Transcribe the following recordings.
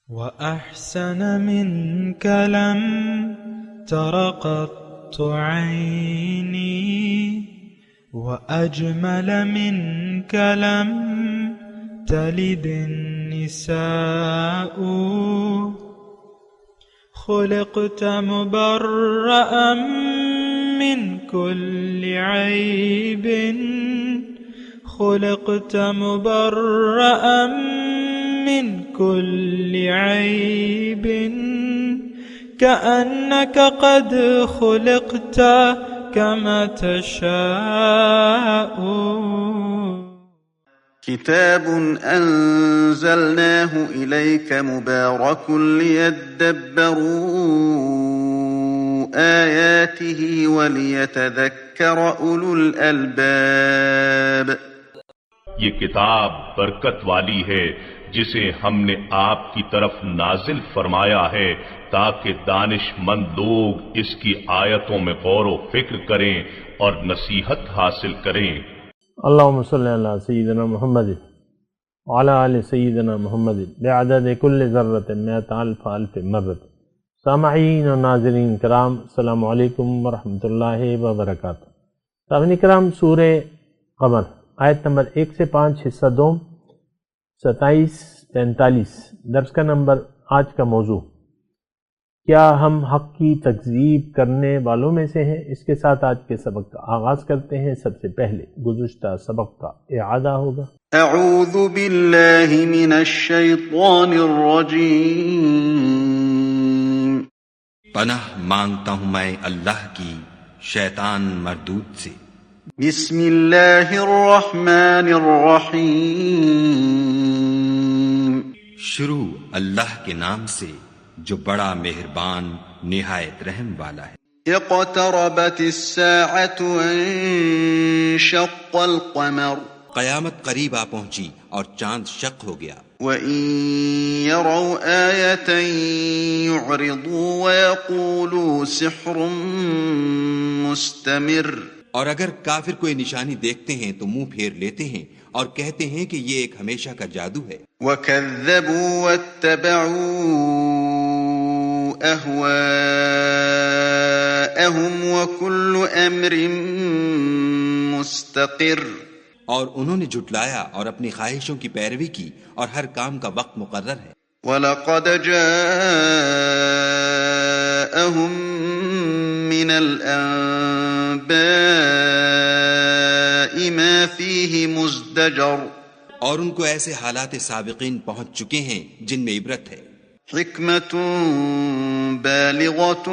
وأحسن منك لم تر قط عيني وأجمل منك لم تلد النساء خلقت مبرأ من كل عيب خلقت مبرأ من كل عيب كأنك قد خلقت كما تشاء. كتاب أنزلناه إليك مبارك ليدبروا آياته وليتذكر أولو الألباب. یہ کتاب برکت والی ہے جسے ہم نے آپ کی طرف نازل فرمایا ہے تاکہ دانش مند لوگ اس کی آیتوں میں غور و فکر کریں اور نصیحت حاصل کریں. اللہم صلی علی سیدنا محمد وعلی آل سیدنا محمد بعدد کل ذرۃ مئۃ الف الف مرۃ. سامعین و ناظرین کرام، السلام علیکم ورحمۃ اللہ وبرکاتہ. سامعین کرام، سورہ قمر آیت نمبر 1 سے 5 حصہ دوم 27-43 درس کا نمبر. آج کا موضوع کیا ہم حق کی تکذیب کرنے والوں میں سے ہیں. اس کے ساتھ آج کے سبق کا آغاز کرتے ہیں. سب سے پہلے گزشتہ سبق کا اعادہ ہوگا. اعوذ باللہ من الشیطان الرجیم. پناہ مانگتا ہوں میں اللہ کی شیطان مردود سے. بسم اللہ الرحمن الرحیم. شروع اللہ کے نام سے جو بڑا مہربان نہایت رحم والا ہے. اقتربت الساعة وانشق القمر. قیامت قریب آ پہنچی اور چاند شق ہو گیا. وَإِن يَرَوْا آيَةً يُعْرِضُوا وَيَقُولُوا سِحْرٌ مُسْتَمِرٌ. اور اگر کافر کوئی نشانی دیکھتے ہیں تو منہ پھیر لیتے ہیں اور کہتے ہیں کہ یہ ایک ہمیشہ کا جادو ہے. وَكَذَّبُوا وَاتَّبَعُوا أَهْوَاءَهُمْ وَكُلُّ أَمْرٍ مُسْتَقِرٌ. اور انہوں نے جھٹلایا اور اپنی خواہشوں کی پیروی کی اور ہر کام کا وقت مقرر ہے. وَلَقَدْ جَاءَهُم مِّنَ الْأَنبَاءِ مَا فِيهِ مُزْدَجَرٌ. اور ان کو ایسے حالات سابقین پہنچ چکے ہیں جن میں عبرت ہے. حکمت بالغۃ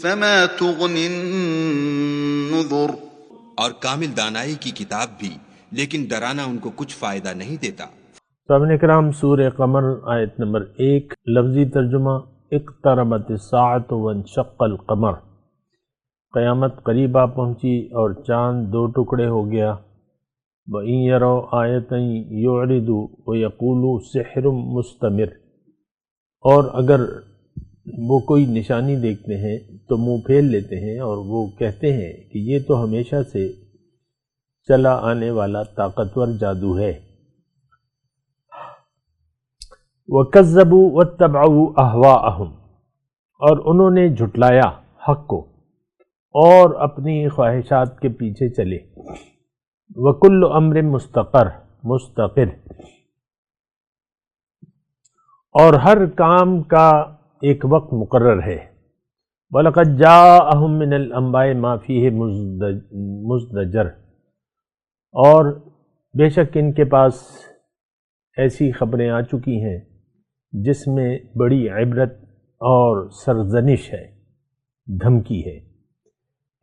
فما تغنی النذر. اور کامل دانائی کی کتاب بھی، لیکن ڈرانا ان کو کچھ فائدہ نہیں دیتا. سامعین کرام، سورہ قمر آیت نمبر 1 لفظی ترجمہ. اقتربت الساعۃ وانشق القمر. قیامت قریب آ پہنچی اور چاند دو ٹکڑے ہو گیا. وَإِن يَرَوْا آيَةً يُعْرِضُوا وَيَقُولُوا سِحْرٌ مُسْتَمِرٌ. اور اگر وہ کوئی نشانی دیکھتے ہیں تو منہ پھیر لیتے ہیں اور وہ کہتے ہیں کہ یہ تو ہمیشہ سے چلا آنے والا طاقتور جادو ہے. وَكَذَّبُوا وَاتَّبَعُوا أَهْوَاءَهُمْ. اور انہوں نے جھٹلایا حق کو اور اپنی خواہشات کے پیچھے چلے. وَكُلُّ أَمْرٍ مستقر. اور ہر کام کا ایک وقت مقرر ہے. وَلَقَدْ جَاءَهُم مِّنَ الْأَنبَاءِ مَا فِيهِ مُزْدَجَرٌ. اور بے شک ان کے پاس ایسی خبریں آ چکی ہیں جس میں بڑی عبرت اور سرزنش ہے، دھمکی ہے.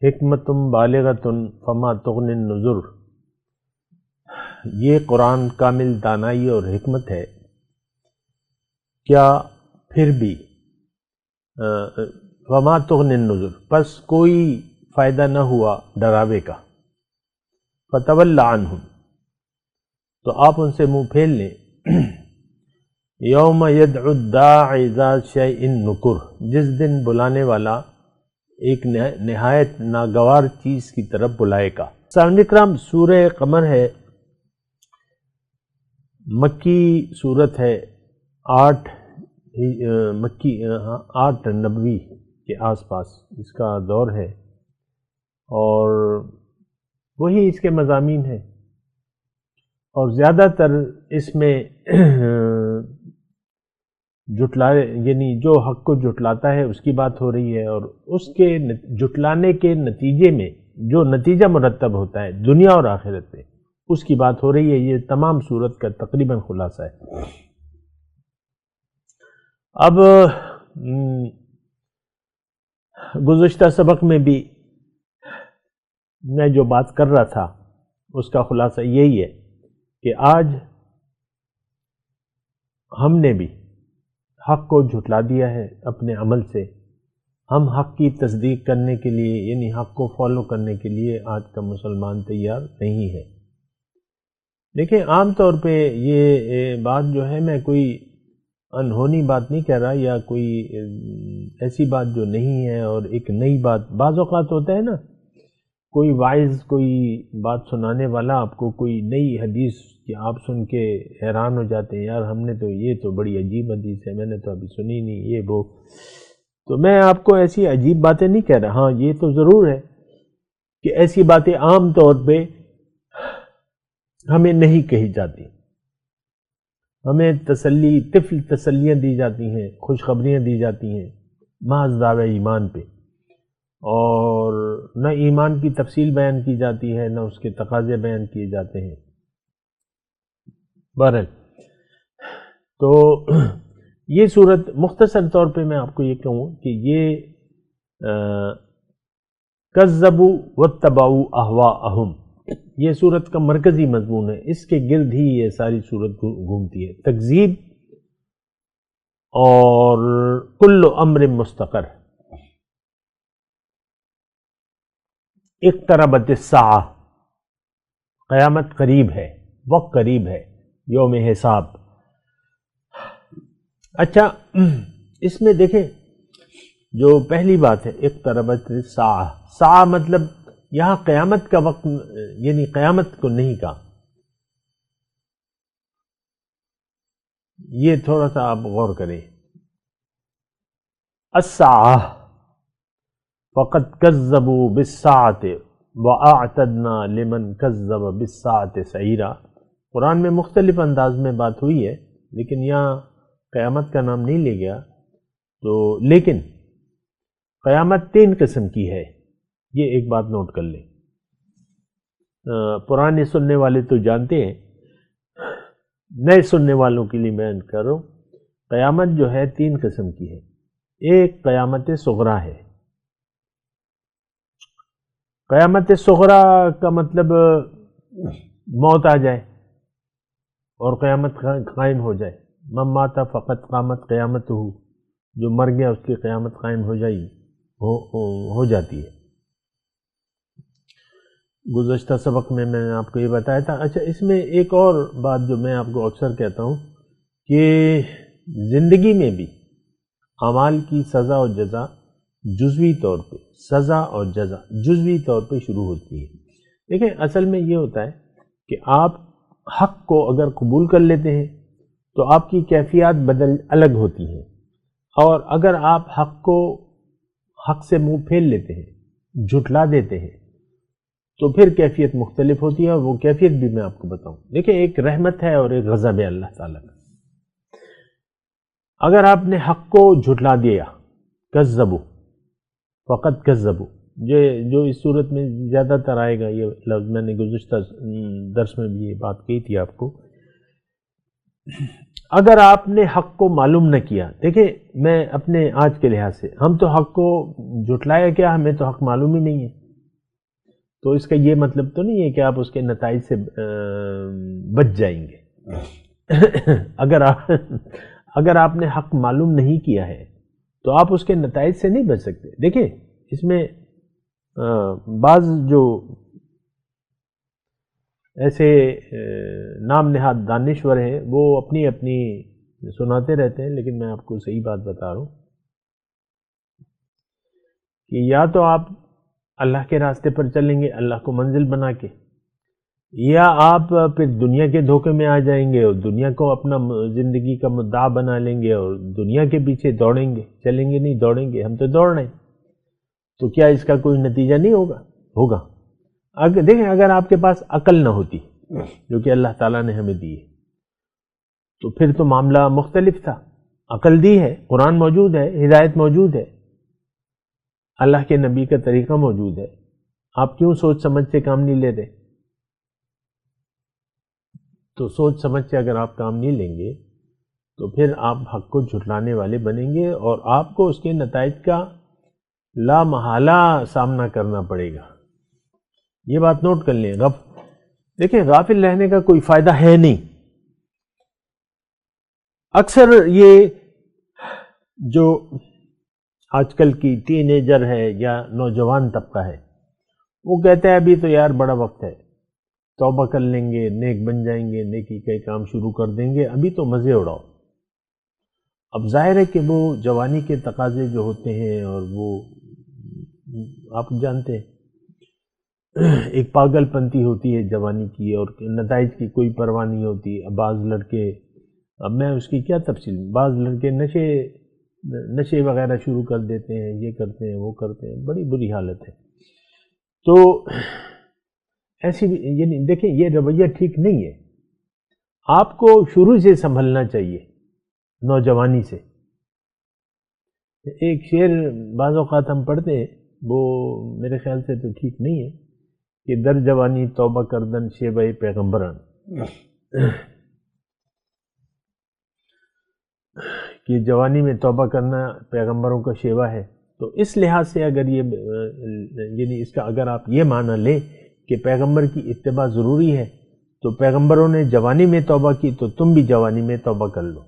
حکمت بالغۃ فما تغنی النذر. یہ قرآن کامل دانائی اور حکمت ہے، کیا پھر بھی فما تغنی النذر، پس کوئی فائدہ نہ ہوا ڈراوے کا. فتول عنہم، تو آپ ان سے منہ پھیر لیں. یوم یدعو الداعی ذا شیء نکر. جس دن بلانے والا ایک نہایت ناگوار چیز کی طرف بلائے گا. سامعین اکرام، سورہ قمر ہے، مکی صورت ہے 8 مکی 8 نبوی کے آس پاس اس کا دور ہے، اور وہی اس کے مضامین ہیں، اور زیادہ تر اس میں یعنی جو حق کو جھٹلاتا ہے اس کی بات ہو رہی ہے، اور اس کے جھٹلانے کے نتیجے میں جو نتیجہ مرتب ہوتا ہے دنیا اور آخرت میں، اس کی بات ہو رہی ہے۔ یہ تمام صورت کا تقریباً خلاصہ ہے۔ اب گزشتہ سبق میں بھی میں جو بات کر رہا تھا اس کا خلاصہ یہی ہے کہ آج ہم نے بھی حق کو جھٹلا دیا ہے اپنے عمل سے۔ ہم حق کی تصدیق کرنے کے لیے، یعنی حق کو فالو کرنے کے لیے آج کا مسلمان تیار نہیں ہے۔ دیکھیں، عام طور پہ یہ بات جو ہے، میں کوئی انہونی بات نہیں کہہ رہا، یا کوئی ایسی بات جو نہیں ہے اور ایک نئی بات۔ بعض اوقات ہوتا ہے نا، کوئی واعظ، کوئی بات سنانے والا آپ کو کوئی نئی حدیث کہ آپ سن کے حیران ہو جاتے ہیں، یار ہم نے تو یہ تو بڑی عجیب حدیث ہے، میں نے تو ابھی سنی نہیں، یہ وہ۔ تو میں آپ کو ایسی عجیب باتیں نہیں کہہ رہا، ہاں یہ تو ضرور ہے کہ ایسی باتیں عام طور پہ ہمیں نہیں کہی جاتی، ہمیں طفل تسلیاں دی جاتی ہیں، خوشخبریاں دی جاتی ہیں محض دعوی ایمان پہ، اور نہ ایمان کی تفصیل بیان کی جاتی ہے، نہ اس کے تقاضے بیان کیے جاتے ہیں۔ بہرحال، تو یہ صورت مختصر طور پہ میں آپ کو یہ کہوں کہ یہ کذبوا واتبعوا اہواءہم، یہ صورت کا مرکزی مضمون ہے، اس کے گرد ہی یہ ساری صورت گھومتی ہے۔ تکذیب اور کل امر مستقر۔ اقتربت الساعہ، قیامت قریب ہے، وقت قریب ہے، یوم حساب۔ اچھا، اس میں دیکھیں جو پہلی بات ہے اقتربت الساعہ، ساعہ مطلب یہاں قیامت کا وقت، یعنی قیامت کو نہیں کہا۔ یہ تھوڑا سا آپ غور کریں۔ الساعہ فقد کذبوا بالساعة وَأَعْتَدْنَا لِمَنْ كَذَّبَ بِالسَّاعَةِ سَعِيرًا۔ قرآن میں مختلف انداز میں بات ہوئی ہے، لیکن یہاں قیامت کا نام نہیں لے گیا۔ تو لیکن قیامت 3 قسم کی ہے، یہ ایک بات نوٹ کر لیں۔ پرانے سننے والے تو جانتے ہیں، نئے سننے والوں کے لیے میں کر رہا ہوں، قیامت جو ہے 3 قسم کی ہے۔ ایک قیامت صغریٰ ہے۔ قیامت صغریٰ کا مطلب موت آ جائے اور قیامت قائم ہو جائے۔ من مات فقط قامت قیامت، جو مر گیا اس کی قیامت قائم ہو جاتی ہے۔ گزشتہ سبق میں نے آپ کو یہ بتایا تھا۔ اچھا، اس میں ایک اور بات جو میں آپ کو اکثر کہتا ہوں کہ زندگی میں بھی اعمال کی سزا اور جزا جزوی طور پہ، سزا اور جزا جزوی طور پہ شروع ہوتی ہے۔ دیکھیں، اصل میں یہ ہوتا ہے کہ آپ حق کو اگر قبول کر لیتے ہیں تو آپ کی کیفیات الگ ہوتی ہیں، اور اگر آپ حق سے منہ پھیر لیتے ہیں، جھٹلا دیتے ہیں، تو پھر کیفیت مختلف ہوتی ہے، اور وہ کیفیت بھی میں آپ کو بتاؤں۔ دیکھیں، ایک رحمت ہے اور ایک غضب ہے اللہ تعالیٰ کا۔ اگر آپ نے حق کو جھٹلا دیا، کذبوا فقط کذبوا، جو اس صورت میں زیادہ تر آئے گا یہ لفظ، میں نے گزشتہ درس میں بھی یہ بات کہی تھی آپ کو۔ اگر آپ نے حق کو معلوم نہ کیا، دیکھیں میں اپنے آج کے لحاظ سے، ہم تو حق کو جھٹلایا کیا، ہمیں تو حق معلوم ہی نہیں ہے، تو اس کا یہ مطلب تو نہیں ہے کہ آپ اس کے نتائج سے بچ جائیں گے۔ اگر آپ نے حق معلوم نہیں کیا ہے تو آپ اس کے نتائج سے نہیں بچ سکتے۔ دیکھیں، اس میں بعض جو ایسے نام نہاد دانشور ہیں وہ اپنی سناتے رہتے ہیں، لیکن میں آپ کو صحیح بات بتا رہا ہوں کہ یا تو آپ اللہ کے راستے پر چلیں گے اللہ کو منزل بنا کے، یا آپ پھر دنیا کے دھوکے میں آ جائیں گے اور دنیا کو اپنا زندگی کا مدعا بنا لیں گے اور دنیا کے پیچھے دوڑیں گے. چلیں گے نہیں، دوڑیں گے. ہم تو دوڑ رہے ہیں، تو کیا اس کا کوئی نتیجہ نہیں ہوگا. دیکھیں اگر آپ کے پاس عقل نہ ہوتی جو کہ اللہ تعالیٰ نے ہمیں دی ہے تو پھر تو معاملہ مختلف تھا. عقل دی ہے، قرآن موجود ہے، ہدایت موجود ہے، اللہ کے نبی کا طریقہ موجود ہے. آپ کیوں سوچ سمجھ سے کام نہیں لے رہے؟ تو سوچ سمجھ سے اگر آپ کام نہیں لیں گے تو پھر آپ حق کو جھٹلانے والے بنیں گے اور آپ کو اس کے نتائج کا لا محالہ سامنا کرنا پڑے گا. یہ بات نوٹ کر لیں. دیکھیں غافل رہنے کا کوئی فائدہ ہے نہیں. اکثر یہ جو آج کل کی ٹین ایجر ہے یا نوجوان طبقہ ہے وہ کہتا ہے ابھی تو یار بڑا وقت ہے، توبہ کر لیں گے، نیک بن جائیں گے، نیکی کے کام شروع کر دیں گے، ابھی تو مزے اڑاؤ. اب ظاہر ہے کہ وہ جوانی کے تقاضے جو ہوتے ہیں اور وہ آپ جانتے ہیں ایک پاگل پنتی ہوتی ہے جوانی کی اور نتائج کی کوئی پرواہ نہیں ہوتی. اب بعض لڑکے، اب میں اس کی کیا تفصیل، بعض لڑکے نشے وغیرہ شروع کر دیتے ہیں، یہ کرتے ہیں وہ کرتے ہیں، بڑی بری حالت ہے. تو ایسی یعنی دیکھیں یہ رویہ ٹھیک نہیں ہے. آپ کو شروع سے سنبھلنا چاہیے نوجوانی سے. ایک شعر بعض اوقات ہم پڑھتے ہیں وہ میرے خیال سے تو ٹھیک نہیں ہے کہ در جوانی توبہ کردن شیبہ پیغمبران، کہ جوانی میں توبہ کرنا پیغمبروں کا شیوہ ہے. تو اس لحاظ سے اگر یہ یعنی اس کا اگر آپ یہ معنی لیں کہ پیغمبر کی اتباع ضروری ہے تو پیغمبروں نے جوانی میں توبہ کی تو تم بھی جوانی میں توبہ کر لو،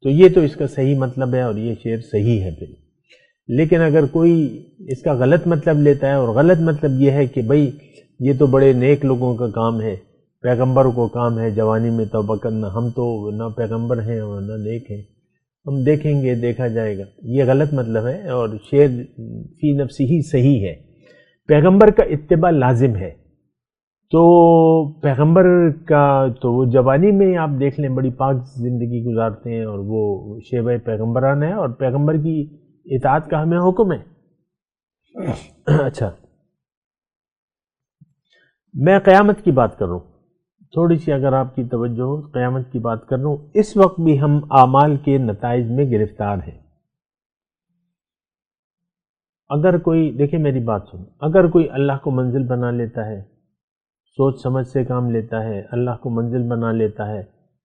تو یہ تو اس کا صحیح مطلب ہے اور یہ شعر صحیح ہے. پھر لیکن اگر کوئی اس کا غلط مطلب لیتا ہے، اور غلط مطلب یہ ہے کہ بھئی یہ تو بڑے نیک لوگوں کا کام ہے، پیغمبروں کو کام ہے جوانی میں توبہ کرنا، ہم تو نہ پیغمبر ہیں اور نہ نیک ہیں، ہم دیکھیں گے، دیکھا جائے گا، یہ غلط مطلب ہے. اور شعر فی نفسی ہی صحیح ہے. پیغمبر کا اتباع لازم ہے. تو پیغمبر کا تو وہ جوانی میں آپ دیکھ لیں بڑی پاک زندگی گزارتے ہیں اور وہ شیبہ پیغمبران ہے اور پیغمبر کی اطاعت کا ہمیں حکم ہے. اچھا، میں قیامت کی بات کر رہا ہوں، تھوڑی سی اگر آپ کی توجہ ہو، قیامت کی بات کر رہا ہوں. اس وقت بھی ہم اعمال کے نتائج میں گرفتار ہیں. اگر کوئی، دیکھیں میری بات سن، اگر کوئی اللہ کو منزل بنا لیتا ہے، سوچ سمجھ سے کام لیتا ہے، اللہ کو منزل بنا لیتا ہے،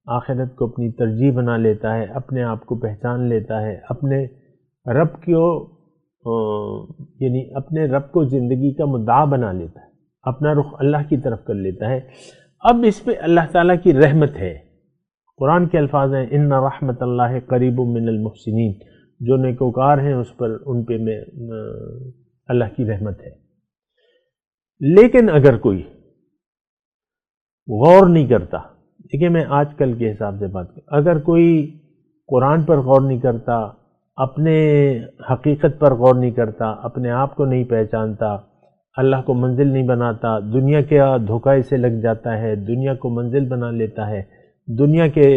آخرت کو اپنی ترجیح بنا لیتا ہے، اپنے آپ کو پہچان لیتا ہے، اپنے رب کو یعنی اپنے رب کو زندگی کا مدعا بنا لیتا ہے، اپنا رخ اللہ کی طرف کر لیتا ہے، اب اس پہ اللہ تعالیٰ کی رحمت ہے. قرآن کے الفاظ ہیں ان رحمت اللہ قریب من المحسنین، جو نیکوکار ہیں اس پر، ان پہ میں اللہ کی رحمت ہے. لیکن اگر کوئی غور نہیں کرتا، دیکھیں میں آج کل کے حساب سے بات کروں، اگر کوئی قرآن پر غور نہیں کرتا، اپنے حقیقت پر غور نہیں کرتا، اپنے آپ کو نہیں پہچانتا، اللہ کو منزل نہیں بناتا، دنیا کے دھوکہ سے لگ جاتا ہے، دنیا کو منزل بنا لیتا ہے، دنیا کے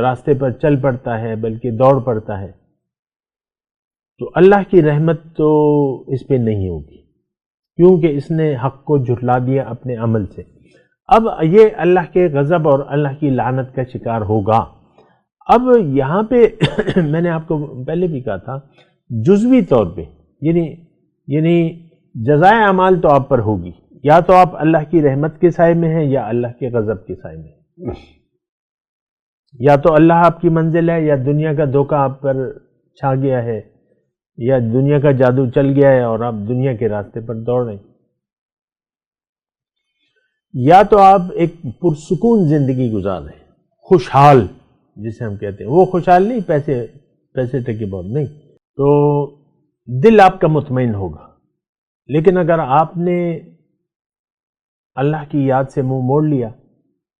راستے پر چل پڑتا ہے بلکہ دوڑ پڑتا ہے، تو اللہ کی رحمت تو اس پہ نہیں ہوگی، کیونکہ اس نے حق کو جھٹلا دیا اپنے عمل سے. اب یہ اللہ کے غضب اور اللہ کی لعنت کا شکار ہوگا. اب یہاں پہ میں نے آپ کو پہلے بھی کہا تھا جزوی طور پہ یعنی جزائے اعمال تو آپ پر ہوگی، یا تو آپ اللہ کی رحمت کے سائے میں ہیں یا اللہ کے غضب کے سائے میں، یا تو اللہ آپ کی منزل ہے یا دنیا کا دھوکہ آپ پر چھا گیا ہے یا دنیا کا جادو چل گیا ہے اور آپ دنیا کے راستے پر دوڑ رہے ہیں، یا تو آپ ایک پرسکون زندگی گزار رہے ہیں، خوشحال جسے ہم کہتے ہیں. وہ خوشحال نہیں پیسے ٹکے بہت نہیں، تو دل آپ کا مطمئن ہوگا. لیکن اگر آپ نے اللہ کی یاد سے منہ موڑ لیا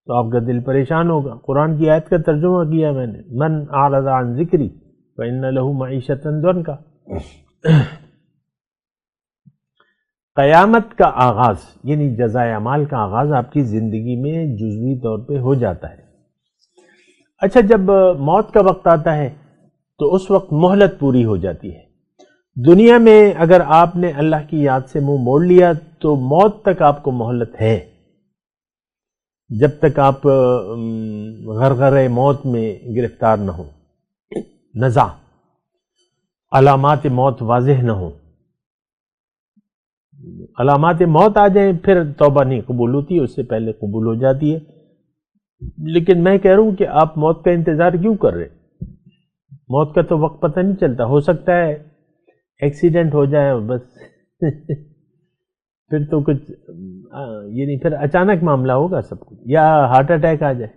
تو آپ کا دل پریشان ہوگا. قرآن کی آیت کا ترجمہ کیا میں نے، من اعرض عن ذکری فإن له معیشۃ ضنکا. قیامت کا آغاز یعنی جزائے اعمال کا آغاز آپ کی زندگی میں جزوی طور پہ ہو جاتا ہے۔ اچھا، جب موت کا وقت آتا ہے تو اس وقت مہلت پوری ہو جاتی ہے۔ دنیا میں اگر آپ نے اللہ کی یاد سے منہ موڑ لیا تو موت تک آپ کو مہلت ہے، جب تک آپ غرغرہ موت میں گرفتار نہ ہوں، نزع علامات موت واضح نہ ہوں۔ علامات موت آ جائیں پھر توبہ نہیں قبول ہوتی، اس سے پہلے قبول ہو جاتی ہے۔ لیکن میں کہہ رہا ہوں کہ آپ موت کا انتظار کیوں کر رہے؟ موت کا تو وقت پتہ نہیں چلتا، ہو سکتا ہے ایکسیڈنٹ ہو جائے بس پھر تو کچھ یعنی پھر اچانک معاملہ ہوگا سب کچھ، یا ہارٹ اٹیک آ جائے،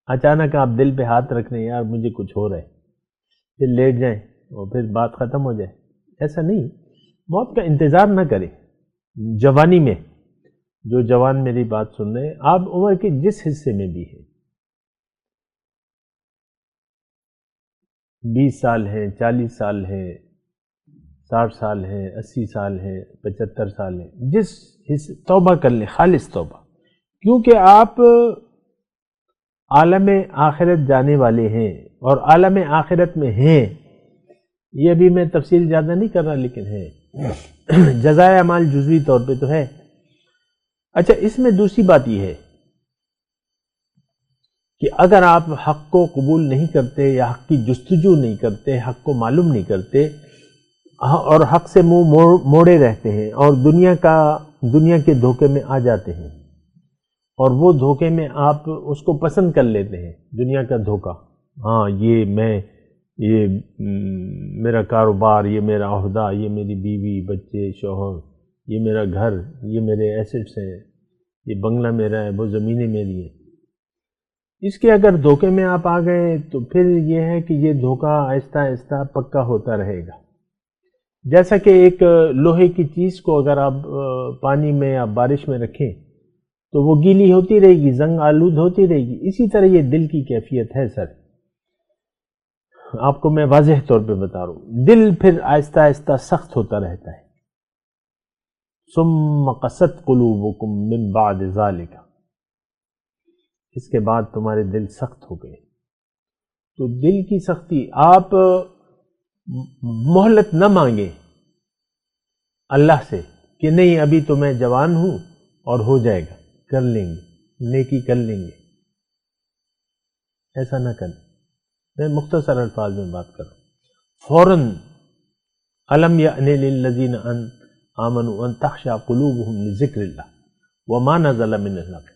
اچانک آپ دل پہ ہاتھ رکھ لیں یار مجھے کچھ ہو رہا ہے، پھر لیٹ جائیں اور پھر بات ختم ہو جائے۔ ایسا نہیں، موت کا انتظار نہ کریں۔ جوانی میں جو جوان میری بات سن رہے ہیں، آپ عمر کے جس حصے میں بھی ہیں، 20 سال ہیں، 40 سال ہیں، 60 سال ہیں، 80 سال ہیں، 75 سال ہیں، جس حصے توبہ کر لیں، خالص توبہ، کیونکہ آپ عالم آخرت جانے والے ہیں اور عالم آخرت میں ہیں۔ یہ ابھی میں تفصیل زیادہ نہیں کر رہا لیکن ہے، جزائے اعمال جزوی طور پہ تو ہے۔ اچھا، اس میں دوسری بات یہ ہے کہ اگر آپ حق کو قبول نہیں کرتے یا حق کی جستجو نہیں کرتے، حق کو معلوم نہیں کرتے اور حق سے منہ موڑے رہتے ہیں اور دنیا کے دھوکے میں آ جاتے ہیں، اور وہ دھوکے میں آپ اس کو پسند کر لیتے ہیں، دنیا کا دھوکہ، ہاں یہ میرا کاروبار، یہ میرا عہدہ، یہ میری بیوی، بچے، شوہر، یہ میرا گھر، یہ میرے ایسٹس ہیں، یہ بنگلہ میرا ہے، وہ زمینیں میری ہیں۔ اس کے اگر دھوکے میں آپ آ گئے تو پھر یہ ہے کہ یہ دھوکہ آہستہ آہستہ پکا ہوتا رہے گا۔ جیسا کہ ایک لوہے کی چیز کو اگر آپ پانی میں یا بارش میں رکھیں تو وہ گیلی ہوتی رہے گی، زنگ آلود ہوتی رہے گی، اسی طرح یہ دل کی کیفیت ہے سر۔ آپ کو میں واضح طور پہ بتا رہا ہوں، دل پھر آہستہ آہستہ سخت ہوتا رہتا ہے۔ ثم قست قلوبکم من بعد ذالک، اس کے بعد تمہارے دل سخت ہو گئے۔ تو دل کی سختی، آپ مہلت نہ مانگیں اللہ سے کہ نہیں ابھی تو میں جوان ہوں اور ہو جائے گا، کر لیں گے، نیکی کر لیں گے، ایسا نہ کریں۔ میں مختصر الفاظ میں بات کر رہا ہوں، فوراً الم یأن للذین آمنوا ان تخشع قلوبہم لذکر اللہ وما نزل من الحق،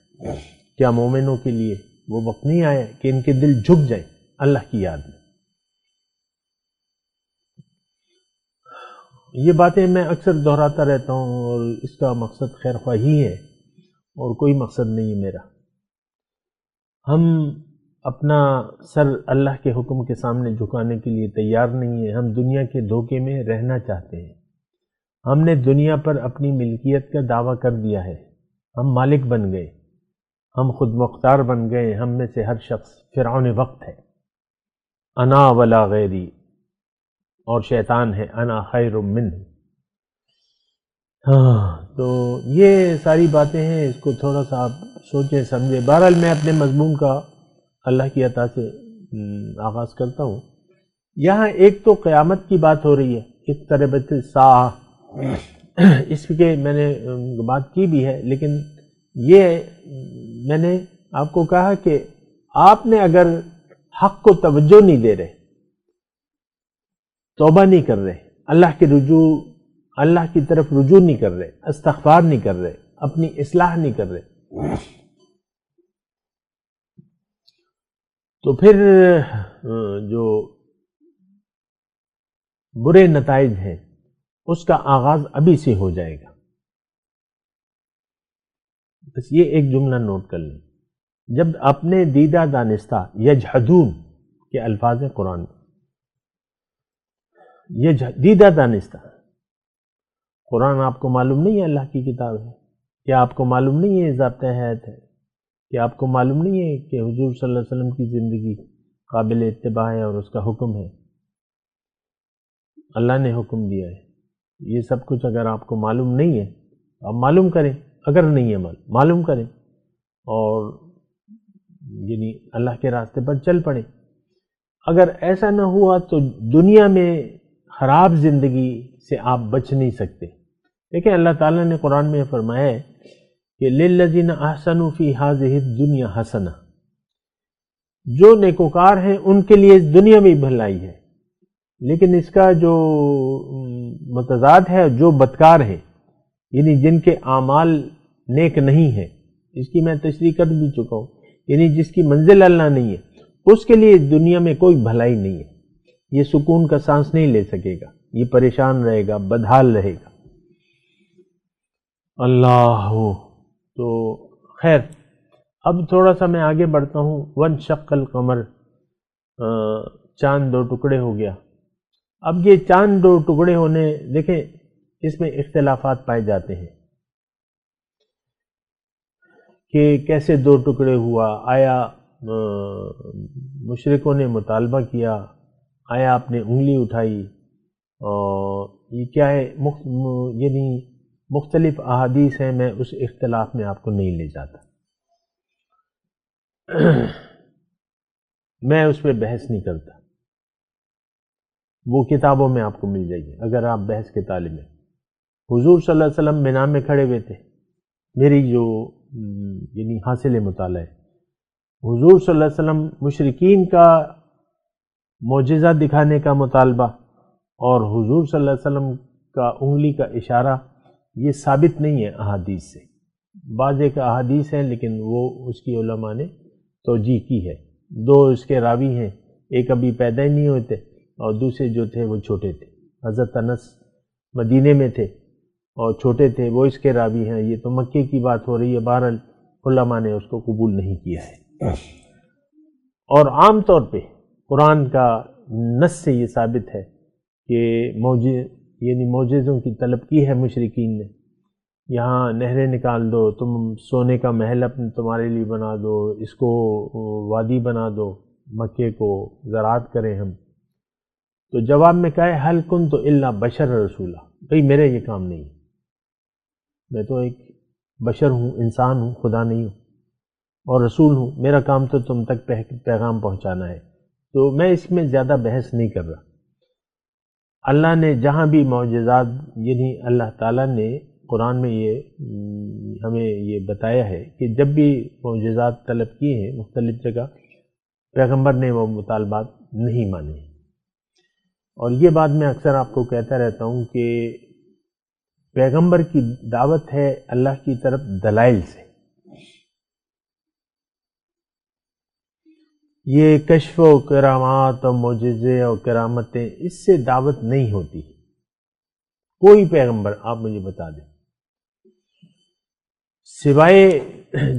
کیا مومنوں کے لیے وہ وقت نہیں آیا کہ ان کے دل جھک جائیں اللہ کی یاد میں؟ یہ باتیں میں اکثر دہراتا رہتا ہوں اور اس کا مقصد خیر خواہی ہے اور کوئی مقصد نہیں ہے میرا۔ ہم اپنا سر اللہ کے حکم کے سامنے جھکانے کے لیے تیار نہیں ہیں، ہم دنیا کے دھوکے میں رہنا چاہتے ہیں۔ ہم نے دنیا پر اپنی ملکیت کا دعویٰ کر دیا ہے، ہم مالک بن گئے، ہم خود مختار بن گئے، ہم میں سے ہر شخص فرعون وقت ہے، انا ولا غیری، اور شیطان ہے انا خیر منہ۔ تو یہ ساری باتیں ہیں، اس کو تھوڑا سا آپ سوچیں سمجھیں۔ بہرحال میں اپنے مضمون کا اللہ کی عطا سے آغاز کرتا ہوں۔ یہاں ایک تو قیامت کی بات ہو رہی ہے، اقتربت الساعہ، اس کے میں نے بات کی بھی ہے، لیکن یہ میں نے آپ کو کہا کہ آپ نے اگر حق کو توجہ نہیں دے رہے، توبہ نہیں کر رہے، اللہ کی طرف رجوع نہیں کر رہے، استغفار نہیں کر رہے، اپنی اصلاح نہیں کر رہے، تو پھر جو برے نتائج ہیں اس کا آغاز ابھی سے ہو جائے گا۔ بس یہ ایک جملہ نوٹ کر لیں، جب اپنے دیدہ دانستہ یجحدون کے الفاظ ہیں قرآن میں، دیدہ دانستہ، قرآن آپ کو معلوم نہیں ہے اللہ کی کتاب ہے؟ کیا آپ کو معلوم نہیں ہے ضابطۂ حیات ہے؟ کیا آپ کو معلوم نہیں ہے کہ حضور صلی اللہ علیہ وسلم کی زندگی قابل اتباع ہے اور اس کا حکم ہے؟ اللہ نے حکم دیا ہے یہ سب کچھ اگر آپ کو معلوم نہیں ہے آپ معلوم کریں، اگر نہیں ہے معلوم کریں اور یعنی اللہ کے راستے پر چل پڑیں۔ اگر ایسا نہ ہوا تو دنیا میں خراب زندگی سے آپ بچ نہیں سکتے۔ دیکھیں اللہ تعالیٰ نے قرآن میں فرمایا ہے کہ لِلَّذِينَ أَحْسَنُوا فِي هَذِهِ الدُّنْيَا حَسَنَةٌ، جو نیکوکار ہیں ان کے لیے اس دنیا میں بھلائی ہے، لیکن اس کا جو متضاد ہے جو بدکار ہیں یعنی جن کے اعمال نیک نہیں ہیں، اس کی میں تشریح کر بھی چکا ہوں، یعنی جس کی منزل اللہ نہیں ہے اس کے لیے اس دنیا میں کوئی بھلائی نہیں ہے، یہ سکون کا سانس نہیں لے سکے گا، یہ پریشان رہے گا، بدحال رہے گا۔ اللہ تو خیر، اب تھوڑا سا میں آگے بڑھتا ہوں۔ وانشق القمر، چاند دو ٹکڑے ہو گیا۔ اب یہ چاند دو ٹکڑے ہونے، دیکھیں اس میں اختلافات پائے جاتے ہیں کہ کیسے دو ٹکڑے ہوا، آیا مشرکوں نے مطالبہ کیا، آیا آپ نے انگلی اٹھائی، اور یہ کیا ہے، یعنی مختلف احادیث ہیں، میں اس اختلاف میں آپ کو نہیں لے جاتا، میں اس پہ بحث نہیں کرتا، وہ کتابوں میں آپ کو مل جائے گی اگر آپ بحث کے طالب ہیں۔ حضور صلی اللہ علیہ وسلم مینا میں کھڑے ہوئے تھے، میری جو یعنی حاصل مطالعہ ہے، حضور صلی اللہ علیہ وسلم مشرکین کا معجزہ دکھانے کا مطالبہ اور حضور صلی اللہ علیہ وسلم کا انگلی کا اشارہ، یہ ثابت نہیں ہے احادیث سے، بعض ایک احادیث ہیں لیکن وہ اس کی علماء نے توجیہ کی ہے۔ دو اس کے راوی ہیں، ایک ابھی پیدا ہی نہیں ہوتے اور دوسرے جو تھے وہ چھوٹے تھے، حضرت انس مدینے میں تھے اور چھوٹے تھے، وہ اس کے راوی ہیں۔ یہ تو مکے کی بات ہو رہی ہے، بہرحال علماء نے اس کو قبول نہیں کیا ہے۔ اور عام طور پہ قرآن کا نص سے یہ ثابت ہے کہ یعنی معجزوں کی طلب کی ہے مشرکین نے، یہاں نہریں نکال دو، تم سونے کا محل اپنے تمہارے لیے بنا دو، اس کو وادی بنا دو، مکے کو زراعت کریں ہم۔ تو جواب میں کہا ہے حل کن تو اللہ بشر رسولہ، بھئی میرے یہ کام نہیں ہے، میں تو ایک بشر ہوں، انسان ہوں، خدا نہیں ہوں اور رسول ہوں، میرا کام تو تم تک پیغام پہنچانا ہے۔ تو میں اس میں زیادہ بحث نہیں کر رہا۔ اللہ نے جہاں بھی معجزات، یعنی اللہ تعالیٰ نے قرآن میں یہ ہمیں یہ بتایا ہے کہ جب بھی معجزات طلب کیے ہیں مختلف جگہ، پیغمبر نے وہ مطالبات نہیں مانے۔ اور یہ بات میں اکثر آپ کو کہتا رہتا ہوں کہ پیغمبر کی دعوت ہے اللہ کی طرف دلائل سے، یہ کشف و کرامات اور معجزے اور کرامتیں اس سے دعوت نہیں ہوتی، کوئی پیغمبر آپ مجھے بتا دیں سوائے،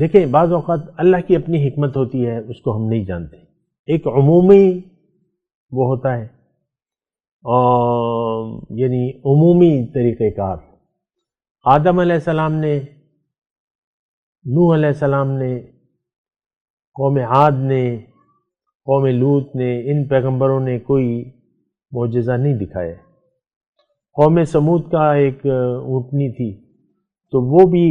دیکھیں بعض اوقات اللہ کی اپنی حکمت ہوتی ہے، اس کو ہم نہیں جانتے، ایک عمومی وہ ہوتا ہے اور یعنی عمومی طریقہ کار۔ آدم علیہ السلام نے، نوح علیہ السلام نے، قوم عاد نے، قوم لوط نے، ان پیغمبروں نے کوئی معجزہ نہیں دکھایا۔ قوم سمود کا ایک اونٹنی تھی، تو وہ بھی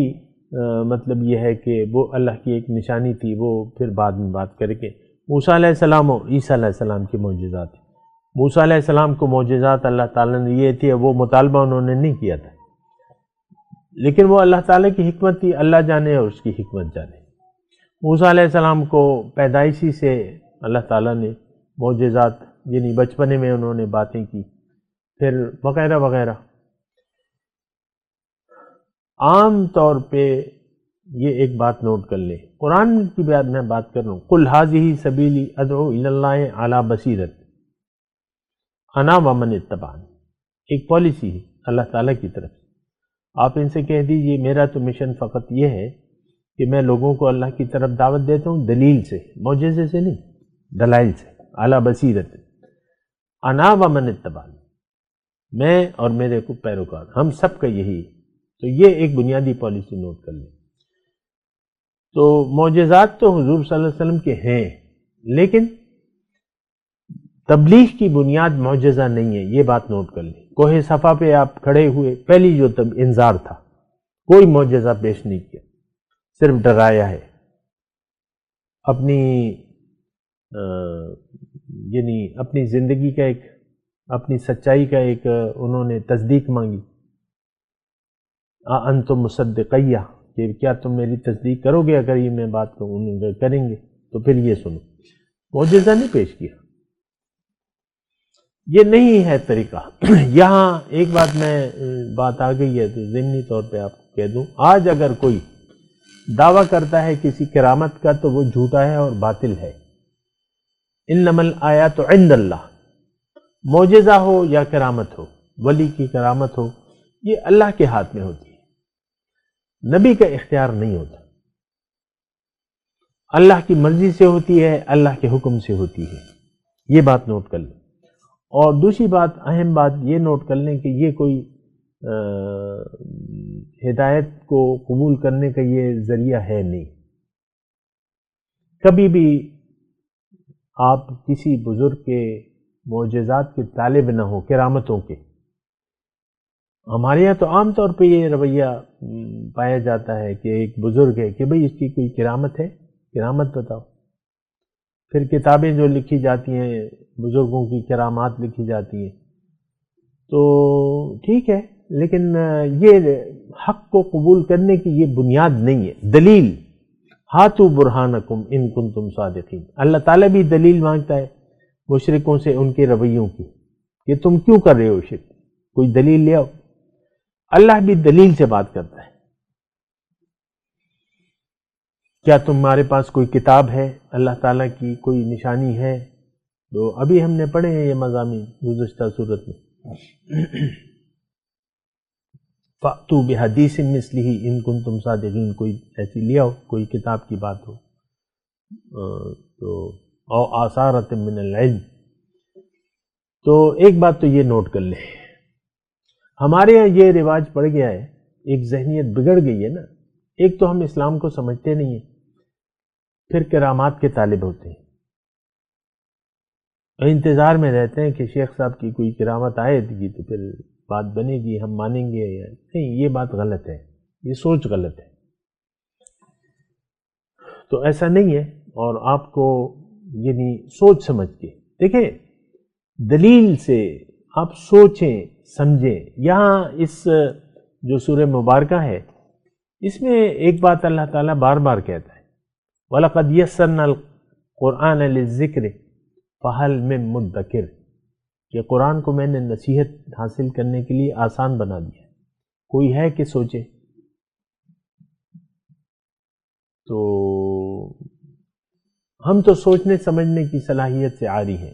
مطلب یہ ہے کہ وہ اللہ کی ایک نشانی تھی، وہ پھر بعد میں بات کر کے موسیٰ علیہ السلام اور عیسیٰ علیہ السلام کی معجزات۔ موسیٰ علیہ السلام کو معجزات اللہ تعالیٰ نے یہ تھی، وہ مطالبہ انہوں نے نہیں کیا تھا، لیکن وہ اللہ تعالیٰ کی حکمت تھی، اللہ جانے اور اس کی حکمت جانے۔ موسیٰ علیہ السلام کو پیدائشی سے اللہ تعالیٰ نے معجزات، یعنی بچپنے میں انہوں نے باتیں کی، پھر وغیرہ وغیرہ۔ عام طور پہ یہ ایک بات نوٹ کر لیں، قرآن کی بات میں بات کر رہا ہوں، قل ھذہ سبیلی ادعو الی اللہ علی بصیرۃ انا ومن اتبعنی، ایک پالیسی ہے اللہ تعالیٰ کی طرف سے۔ آپ ان سے کہہ دیجئے میرا تو مشن فقط یہ ہے کہ میں لوگوں کو اللہ کی طرف دعوت دیتا ہوں، دلیل سے، معجزے سے نہیں، دلائل سے، علی بصیرۃ انا ومن اتبعنی، میں اور میرے کو پیروکار، ہم سب کا یہی ہے۔ تو یہ ایک بنیادی پالیسی نوٹ کر لیں۔ تو معجزات تو حضور صلی اللہ علیہ وسلم کے ہیں، لیکن تبلیغ کی بنیاد معجزہ نہیں ہے، یہ بات نوٹ کر لیں۔ کوہ صفا پہ آپ کھڑے ہوئے، پہلی جو انذار تھا، کوئی معجزہ پیش نہیں کیا، صرف ڈرایا ہے، اپنی یعنی اپنی زندگی کا ایک، اپنی سچائی کا ایک انہوں نے تصدیق مانگی، انتم مصدقیہ، کہ کیا تم میری تصدیق کرو گے اگر یہ میں بات کہوں؟ کریں گے تو پھر یہ سنو، معجزہ نہیں پیش کیا، یہ نہیں ہے طریقہ۔ یہاں ایک بات آ گئی ہے تو ضمنی طور پہ آپ کو کہہ دوں، آج اگر کوئی دعویٰ کرتا ہے کسی کرامت کا تو وہ جھوٹا ہے اور باطل ہے۔ انما الآیات عند اللہ، معجزہ ہو یا کرامت ہو، ولی کی کرامت ہو، یہ اللہ کے ہاتھ میں ہوتی ہے، نبی کا اختیار نہیں ہوتا، اللہ کی مرضی سے ہوتی ہے، اللہ کے حکم سے ہوتی ہے، یہ بات نوٹ کر لیں۔ اور دوسری بات، اہم بات یہ نوٹ کر لیں کہ یہ کوئی ہدایت کو قبول کرنے کا یہ ذریعہ ہے نہیں۔ کبھی بھی آپ کسی بزرگ کے معجزات کے طالب نہ ہو، کرامتوں کے۔ ہمارے یہاں تو عام طور پہ یہ رویہ پایا جاتا ہے کہ ایک بزرگ ہے کہ بھئی اس کی کوئی کرامت ہے، کرامت بتاؤ۔ پھر کتابیں جو لکھی جاتی ہیں، بزرگوں کی کرامات لکھی جاتی ہیں، تو ٹھیک ہے، لیکن یہ حق کو قبول کرنے کی یہ بنیاد نہیں ہے۔ دلیل، ہاتھو برہانکم ان کنتم صادقین، اللہ تعالیٰ بھی دلیل مانگتا ہے مشرکوں سے ان کے رویوں کی کہ تم کیوں کر رہے ہو شرک، کوئی دلیل لے آؤ۔ اللہ بھی دلیل سے بات کرتا ہے۔ کیا تمہارے پاس کوئی کتاب ہے اللہ تعالیٰ کی، کوئی نشانی ہے؟ تو ابھی ہم نے پڑھے ہیں یہ مضامین گزشتہ صورت میں۔ فَأْتُوا بِحَدِيثٍ مِثْلِهِ إِن كُنتُمْ صَادِقِينَ، کوئی ایسی لے آؤ، کوئی کتاب کی بات ہو تو، او آثارۃ من العلم۔ تو ایک بات تو یہ نوٹ کر لیں، ہمارے یہاں یہ رواج پڑ گیا ہے، ایک ذہنیت بگڑ گئی ہے نا۔ ایک تو ہم اسلام کو سمجھتے نہیں ہیں، پھر کرامات کے طالب ہوتے ہیں، انتظار میں رہتے ہیں کہ شیخ صاحب کی کوئی کرامت آئے گی تو پھر بات بنے گی، ہم مانیں گے یا نہیں۔ یہ بات غلط ہے، یہ سوچ غلط ہے۔ تو ایسا نہیں ہے، اور آپ کو یعنی سوچ سمجھ کے دیکھیں، دلیل سے آپ سوچیں سمجھیں۔ یہاں اس جو سورہ مبارکہ ہے، اس میں ایک بات اللہ تعالیٰ بار بار کہتا ہے، وَلَقَدْ يَسَّرْنَا الْقُرْآنَ لِلذِّكْرِ فَهَلْ مِن مُدَّكِرٍ، کہ قرآن کو میں نے نصیحت حاصل کرنے کے لیے آسان بنا دیا، کوئی ہے کہ سوچے؟ تو ہم تو سوچنے سمجھنے کی صلاحیت سے عاری ہیں،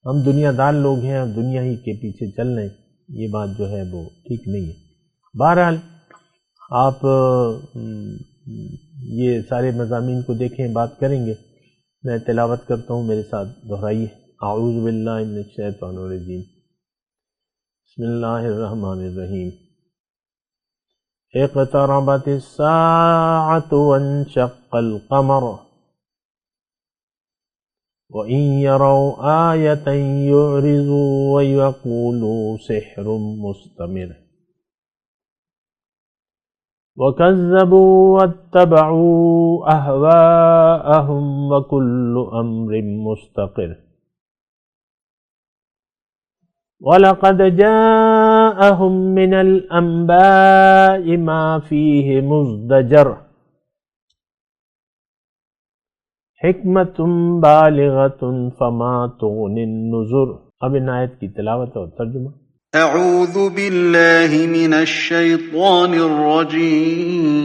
ہم دنیا دار لوگ ہیں اور دنیا ہی کے پیچھے چل رہے ہیں، یہ بات جو ہے وہ ٹھیک نہیں ہے۔ بہرحال آپ یہ سارے مضامین کو دیکھیں، بات کریں گے۔ میں تلاوت کرتا ہوں، میرے ساتھ دہرائیے۔ اعوذ باللہ من الشیطان الرجیم، بسم اللہ الرحمن الرحیم۔ اقتربت الساعة وانشق القمر وَإِن يَرَوْا آيَةً يُعْرِضُوا وَيَقُولُوا سِحْرٌ مُسْتَمِرٌ وَكَذَّبُوا وَاتَّبَعُوا أَهْوَاءَهُمْ وَكُلُّ أَمْرٍ مُسْتَقِرٌ وَلَقَدْ جَاءَهُمْ مِنَ الْأَنْبَاءِ مَا فِيهِ مُزْدَجَرٌ حکمت بالغۃ فما تغنی النذر۔ اب ان آیت کی تلاوت اور ترجمہ۔ اعوذ باللہ من الشیطان الرجیم،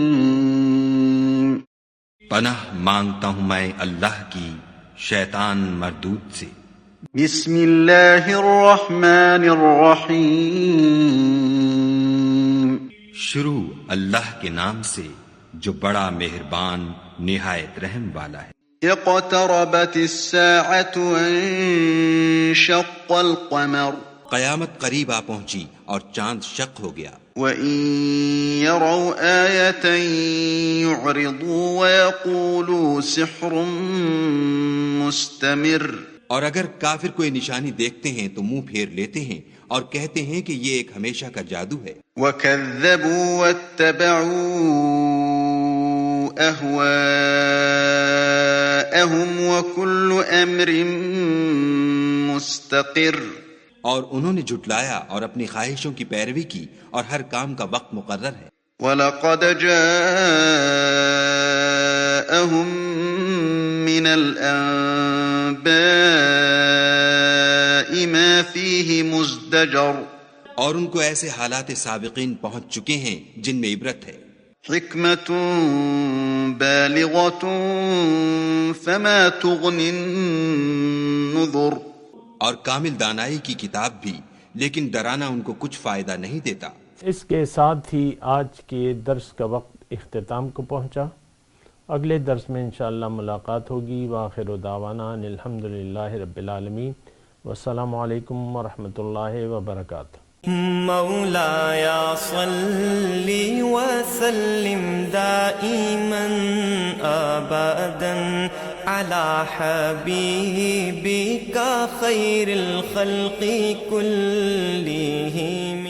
پناہ مانگتا ہوں میں اللہ کی شیطان مردود سے۔ بسم اللہ الرحمن الرحیم، شروع اللہ کے نام سے جو بڑا مہربان نہایت رحم والا ہے۔ اقتربت الساعة وانشق القمر، قیامت قریب آ پہنچی اور چاند شق ہو گیا۔ وَإِن يَرَوْا آيَةً يُعْرِضُوا وَيَقُولُوا سِحْرٌ مُسْتَمِرٌ، اور اگر کافر کوئی نشانی دیکھتے ہیں تو منہ پھیر لیتے ہیں اور کہتے ہیں کہ یہ ایک ہمیشہ کا جادو ہے. وَكَذَّبُوا وَاتَّبَعُوا أَهْوَاءَهُمْ وَكُلُّ أَمْرٍ مُسْتَقِرٌ. اور انہوں نے جھٹلایا اور اپنی خواہشوں کی پیروی کی اور ہر کام کا وقت مقرر ہے. وَلَقَدْ جَاءَهُم مِّنَ الْأَنبَاءِ مَا فِيهِ مُزْدَجَرٌ. اور ان کو ایسے حالات سابقین پہنچ چکے ہیں جن میں عبرت ہے. حِكْمَةٌ بَالِغَةٌ فَمَا تُغْنِ النُّذُرُ. اور کامل دانائی کی کتاب بھی، لیکن ڈرانا ان کو کچھ فائدہ نہیں دیتا. اس کے ساتھ ہی آج کے درس کا وقت اختتام کو پہنچا. اگلے درس میں انشاءاللہ ملاقات ہوگی. وآخر دعوانا ان الحمدللہ رب العالمین. والسلام علیکم ورحمۃ اللہ وبرکاتہ. مولاي صل وسلم دائما أبدا على حبيبك خير الخلق كلهم.